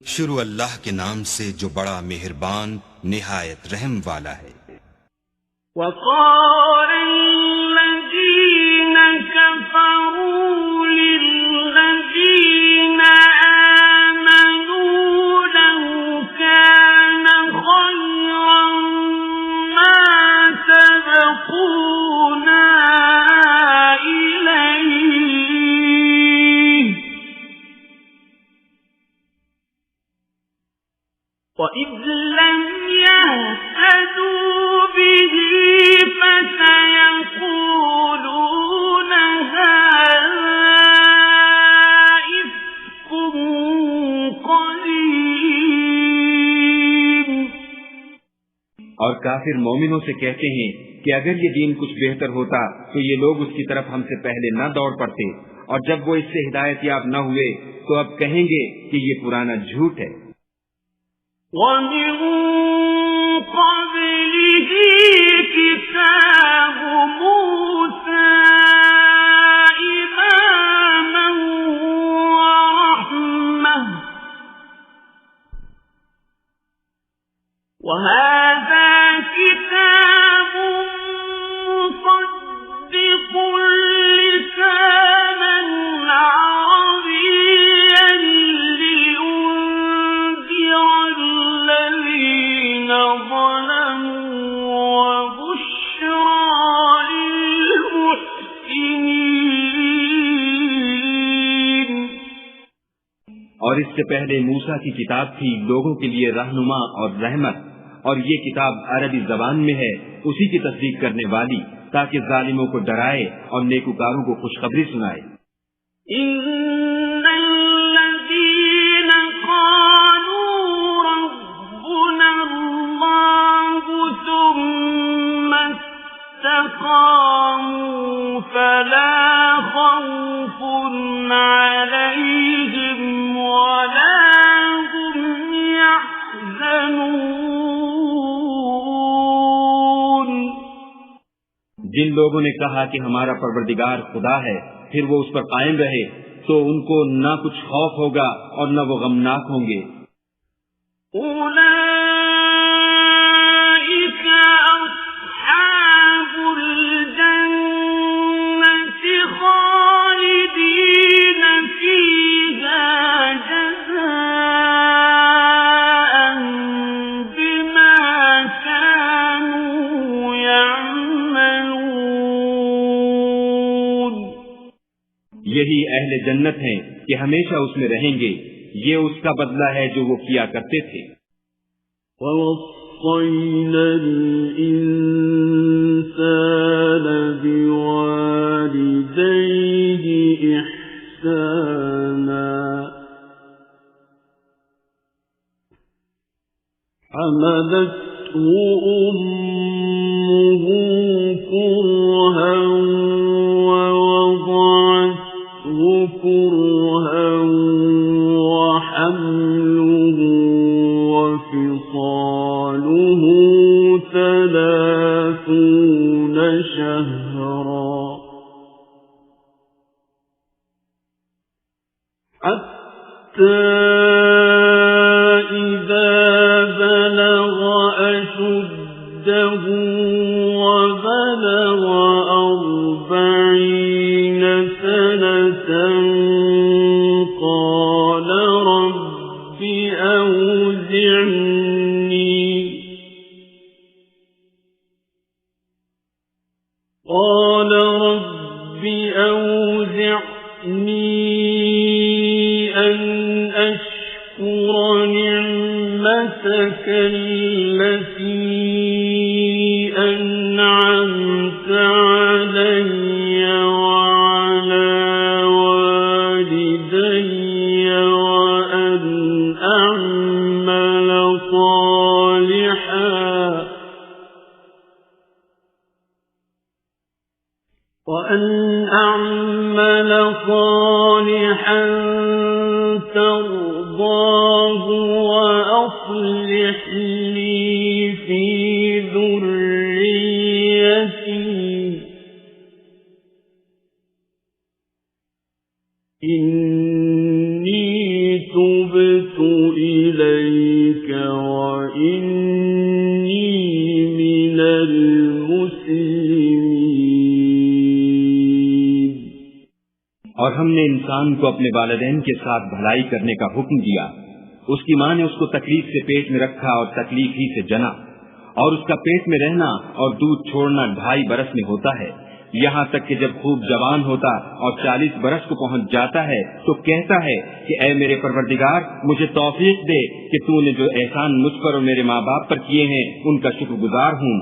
शुरू अल्लाह के नाम से जो बड़ा मेहरबान निहायत रहम वाला है। وقال الذين كفروا للذين آمنوا لو كان خيرا ما سبقونا إليه وإذ لم يهتدوا به فسيقولون هذا إفك قديم। और काफिर मोमिनों से कहते हैं कि अगर ये दीन कुछ बेहतर होता तो ये लोग उसकी तरफ हमसे पहले न दौड़ पड़ते, और जब वो इससे हिदायत याब न हुए तो अब कहेंगे कि ये पुराना झूठ है। ومن قبله كتاب موسى إماما ورحمة وهذا كتاب مصدق لسانا عربيا لينذر الذين ظلموا وبشرى للمحسنين। और इससे पहले मूसा की किताब थी लोगों के लिए रहनुमा और रहमत, और ये किताब अरबी जबान में है उसी की तस्दीक करने वाली, ताकि जालिमों को डराए और नेकुकारों को खुशखबरी सुनाए। इन्नल्लज़ीन क़ालू रब्बुना अल्लाहु सुम्मा इस्तक़ामू फला खौफुन अलैहिम वला हुम यहज़नून। जिन लोगों ने कहा कि हमारा परवरदिगार खुदा है, फिर वो उस पर कायम रहे, तो उनको न कुछ खौफ होगा और न वो गमनाक होंगे। उलाइक अस्हाबुल जन्नति खालिदीन फीहा जज़ाअन बिमा कानू यअमलून। यही अहले जन्नत हैं कि हमेशा उसमें रहेंगे, ये उसका बदला है जो वो किया करते थे। وَوَصَّيْنَا الْإِنسَانَ بِوَالِدَيْهِ إِحْسَانًا حَمَلَتْهُ أُمُّهُ كُرْهًا وَوَضَعَتْهُ كُرْهًا وَحَمْلُهُ وَفِصَالُهُ 30 شهرا حتى إذا بلغ أشده وبلغ 40 سنة قال رب أوزعني أن أشكر نعمتك التي أنعمت علي وعلى والدي وأن أعمل صالحا ترضاه وأصلح لي في ذريتي إني تبت إليك وإني من المسلمين। और हमने इंसान को अपने वालिदैन के साथ भलाई करने का हुक्म दिया। उसकी माँ ने उसको तकलीफ से पेट में रखा और तकलीफ ही से जना, और उसका पेट में रहना और दूध छोड़ना 2.5 बरस में होता है, यहाँ तक कि जब खूब जवान होता और 40 बरस को पहुँच जाता है तो कहता है कि ऐ मेरे परवरदिगार, मुझे तौफीक दे कि तूने जो एहसान मुझ पर और मेरे माँ बाप पर किए हैं उनका शुक्रगुजार हूँ,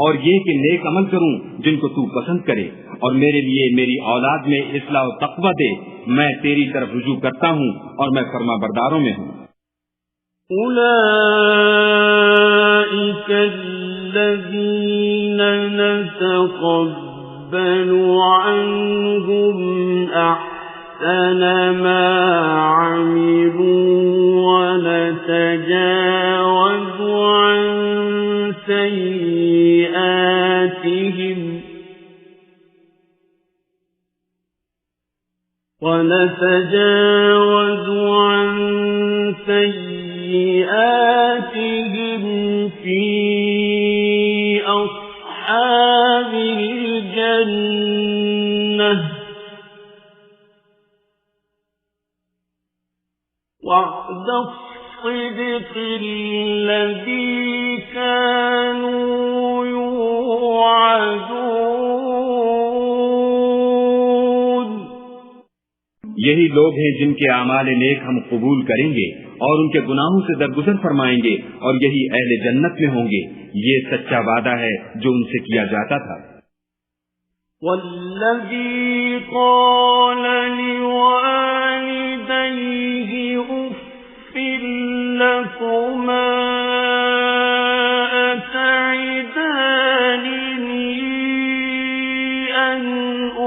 और ये कि नेक अमल करूँ जिनको तू पसंद करे, और मेरे लिए मेरी औलाद में इस्लाह और तक़वा दे। मैं तेरी तरफ रुजू करता हूँ और मैं फरमाबरदारों में हूँ। أولئك الذين نتقبل عنهم أحسن ما عملوا ونتجاوز عن سيئاتهم في أصحاب الجنة وعد الصدق الذي كانوا يوعدون। यही लोग हैं जिनके आमाल नेक हम कबूल करेंगे और उनके गुनाहों से दरगुजर फरमाएंगे, और यही अहले जन्नत में होंगे। ये सच्चा वादा है जो उनसे किया जाता था। वल्लज़ी क़ाल लिवालिदैहि उफ़्फ़िन लकुमा अतइदानिनी अन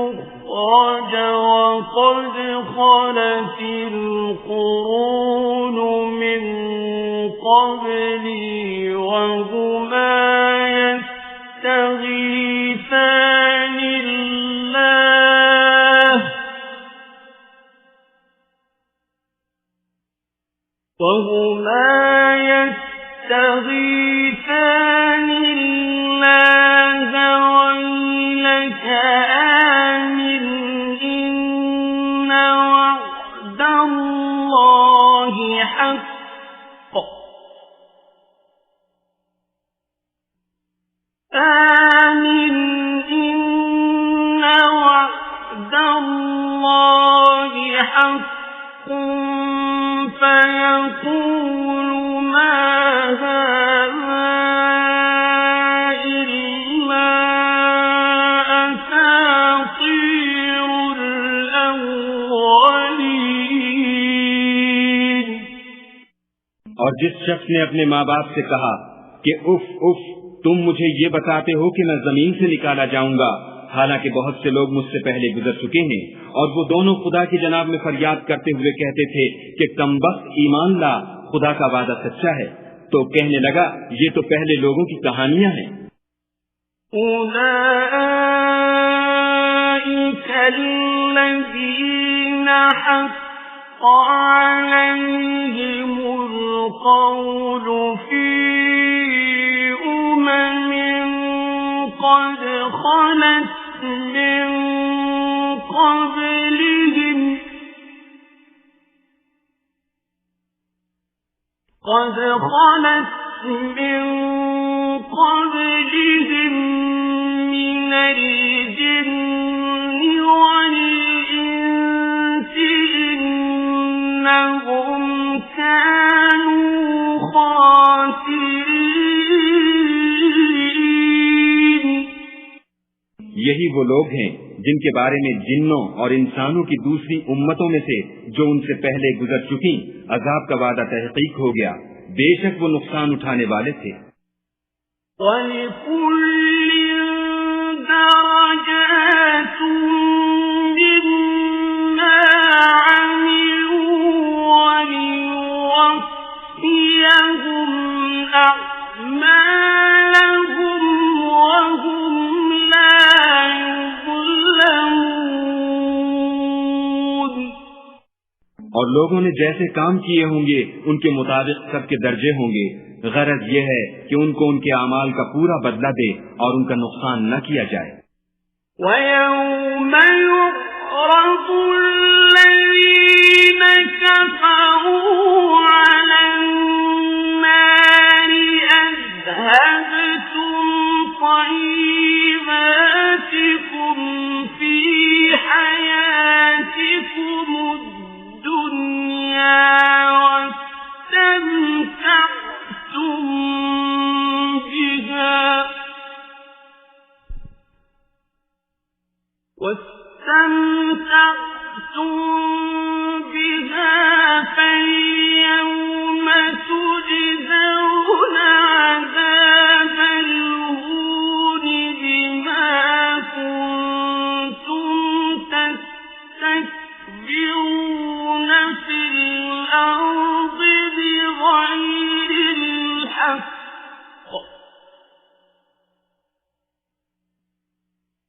उख़्रज वक़द ख़लतिल क़ुरून मिन क़ब्ली वहुमा يستغيثان الله ويلك آمن إن وعد الله حق آمن إن وعد الله حق فيقول ما هذا إلا أساطير الأولين। और जिस शख्स ने अपने माँ बाप से कहा कि उफ उफ, तुम मुझे ये बताते हो कि मैं जमीन से निकाला जाऊंगा, हालांकि बहुत से लोग मुझसे पहले गुजर चुके हैं, और वो दोनों खुदा की जनाब में फरियाद करते हुए कहते थे कि कमबख्त ईमान ला, खुदा का वादा सच्चा है, तो कहने लगा ये तो पहले लोगों की कहानियां हैं। उलाइक अल्लज़ीन हक़्क़ अलैहिमुल क़ौलु फ़ी उममिन क़द ख़लत من قبلهم من الجن والإنس إنهم كانوا خاسرين। यही वो लोग हैं जिनके बारे में जिन्नों और इंसानों की दूसरी उम्मतों में से जो उनसे पहले गुजर चुकी अजाब का वादा तहकीक हो गया। बेशक वो नुकसान उठाने वाले थे। और लोगों ने जैसे काम किए होंगे उनके मुताबिक सबके दर्जे होंगे। गरज ये है कि उनको उनके अमाल का पूरा बदला दे और उनका नुकसान न किया जाए। وَيَوْمَ يُعْرَضُ الَّذِينَ كَفَرُوا عَلَى النَّارِ أَذْهَبْتُمْ طَيِّبَاتِكُمْ فِي حَيَاتِكُمُ الدُّنْيَا واستمتعتم بها فاليوم تجزون عذاب الهون بما كنتم تستكبرون في الأرض بغير الحق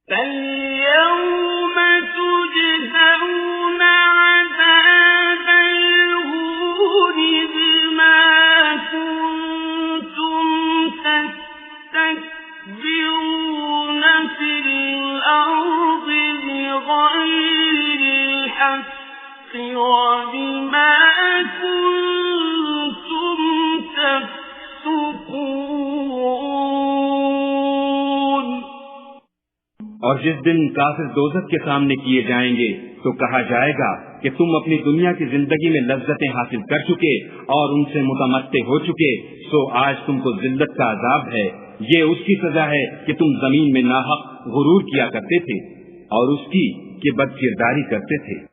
فاليوم تجزون عذاب الهون بما كنتم تستكبرون في الأرض بغير الحق وبما كنتم تفسقون। और जिस दिन काफिर दोज़ख के सामने किए जाएंगे तो कहा जाएगा कि तुम अपनी दुनिया की जिंदगी में लज्जतें हासिल कर चुके और उनसे मुतमत्ते हो चुके, सो आज तुमको जिल्लत का अजाब है। ये उसकी सजा है कि तुम जमीन में नाहक गुरूर किया करते थे और उसकी कि बदकिरदारी करते थे।